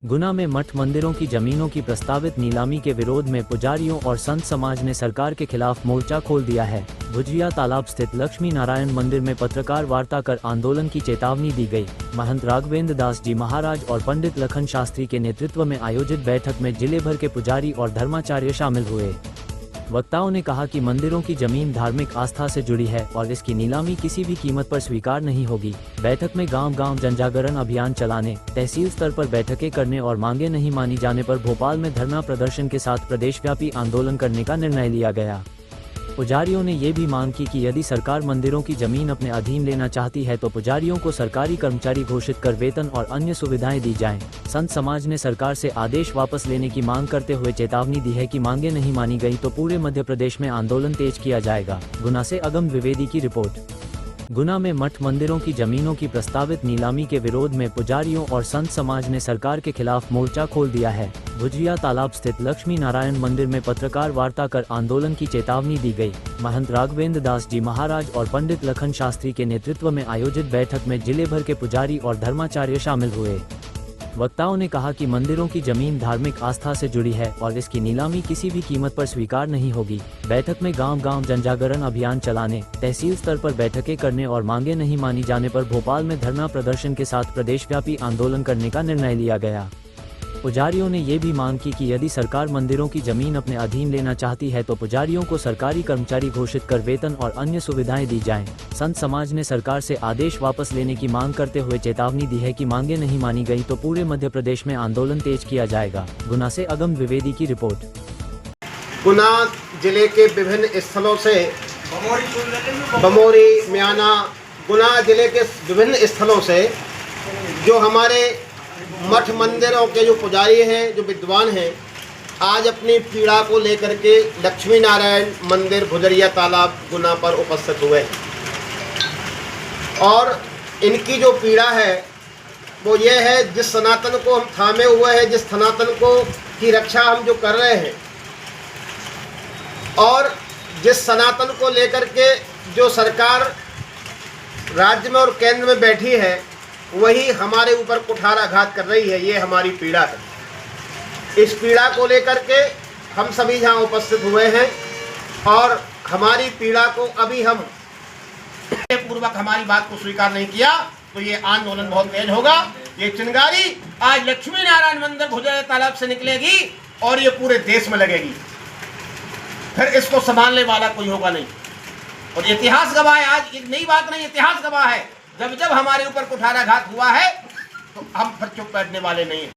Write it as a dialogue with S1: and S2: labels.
S1: गुना में मठ मंदिरों की जमीनों की प्रस्तावित नीलामी के विरोध में पुजारियों और संत समाज ने सरकार के खिलाफ मोर्चा खोल दिया है। भुजिया तालाब स्थित लक्ष्मी नारायण मंदिर में पत्रकार वार्ता कर आंदोलन की चेतावनी दी गई। महंत राघवेंद्र दास जी महाराज और पंडित लखन शास्त्री के नेतृत्व में आयोजित बैठक में जिले भर के पुजारी और धर्माचार्य शामिल हुए। वक्ताओं ने कहा कि मंदिरों की जमीन धार्मिक आस्था से जुड़ी है और इसकी नीलामी किसी भी कीमत पर स्वीकार नहीं होगी। बैठक में गांव-गांव जनजागरण अभियान चलाने, तहसील स्तर पर बैठकें करने और मांगे नहीं मानी जाने पर भोपाल में धरना प्रदर्शन के साथ प्रदेशव्यापी आंदोलन करने का निर्णय लिया गया। पुजारियों ने ये भी मांग की कि यदि सरकार मंदिरों की जमीन अपने अधीन लेना चाहती है तो पुजारियों को सरकारी कर्मचारी घोषित कर वेतन और अन्य सुविधाएं दी जाएं। संत समाज ने सरकार से आदेश वापस लेने की मांग करते हुए चेतावनी दी है कि मांगे नहीं मानी गई तो पूरे मध्य प्रदेश में आंदोलन तेज किया जाएगा। गुना से अगम द्विवेदी की रिपोर्ट। गुना में मठ मंदिरों की जमीनों की प्रस्तावित नीलामी के विरोध में पुजारियों और संत समाज ने सरकार के खिलाफ मोर्चा खोल दिया है। भुजिया तालाब स्थित लक्ष्मी नारायण मंदिर में पत्रकार वार्ता कर आंदोलन की चेतावनी दी गई। महंत राघवेंद्र दास जी महाराज और पंडित लखन शास्त्री के नेतृत्व में आयोजित बैठक में जिले भर के पुजारी और धर्माचार्य शामिल हुए। वक्ताओं ने कहा कि मंदिरों की जमीन धार्मिक आस्था से जुड़ी है और इसकी नीलामी किसी भी कीमत पर स्वीकार नहीं होगी। बैठक में गांव-गांव जनजागरण अभियान चलाने, तहसील स्तर पर बैठकें करने और मांगे नहीं मानी जाने पर भोपाल में धरना प्रदर्शन के साथ प्रदेशव्यापी आंदोलन करने का निर्णय लिया गया। पुजारियों ने ये भी मांग की कि यदि सरकार मंदिरों की जमीन अपने अधीन लेना चाहती है तो पुजारियों को सरकारी कर्मचारी घोषित कर वेतन और अन्य सुविधाएं दी जाएं। संत समाज ने सरकार से आदेश वापस लेने की मांग करते हुए चेतावनी दी है कि मांगे नहीं मानी गई तो पूरे मध्य प्रदेश में आंदोलन तेज किया जाएगा। गुना से अगम द्विवेदी की रिपोर्ट।
S2: गुना जिले के विभिन्न स्थलों से बमोरी, म्याना, गुना जिले के विभिन्न स्थलों से जो हमारे मठ मंदिरों के जो पुजारी हैं, जो विद्वान हैं, आज अपनी पीड़ा को लेकर के लक्ष्मी नारायण मंदिर भुजरिया तालाब गुना पर उपस्थित हुए और इनकी जो पीड़ा है वो ये है, जिस सनातन को हम थामे हुए हैं, जिस सनातन को की रक्षा हम जो कर रहे हैं और जिस सनातन को लेकर के जो सरकार राज्य में और केंद्र में बैठी है वही हमारे ऊपर कुठाराघात कर रही है। ये हमारी पीड़ा है। इस पीड़ा को लेकर के हम सभी यहाँ उपस्थित हुए हैं और हमारी पीड़ा को अभी हम पूर्वक हमारी बात को स्वीकार नहीं किया तो ये आंदोलन बहुत तेज होगा। ये चिंगारी आज लक्ष्मी नारायण मंदिर भुजरिया तालाब से निकलेगी और ये पूरे देश में लगेगी। फिर इसको संभालने वाला कोई होगा नहीं। और इतिहास गवाह है, आज एक नई बात नहीं, इतिहास गवाह है। जब जब हमारे ऊपर कुठाराघात हुआ है तो हम फिर चुप बैठने वाले नहीं हैं।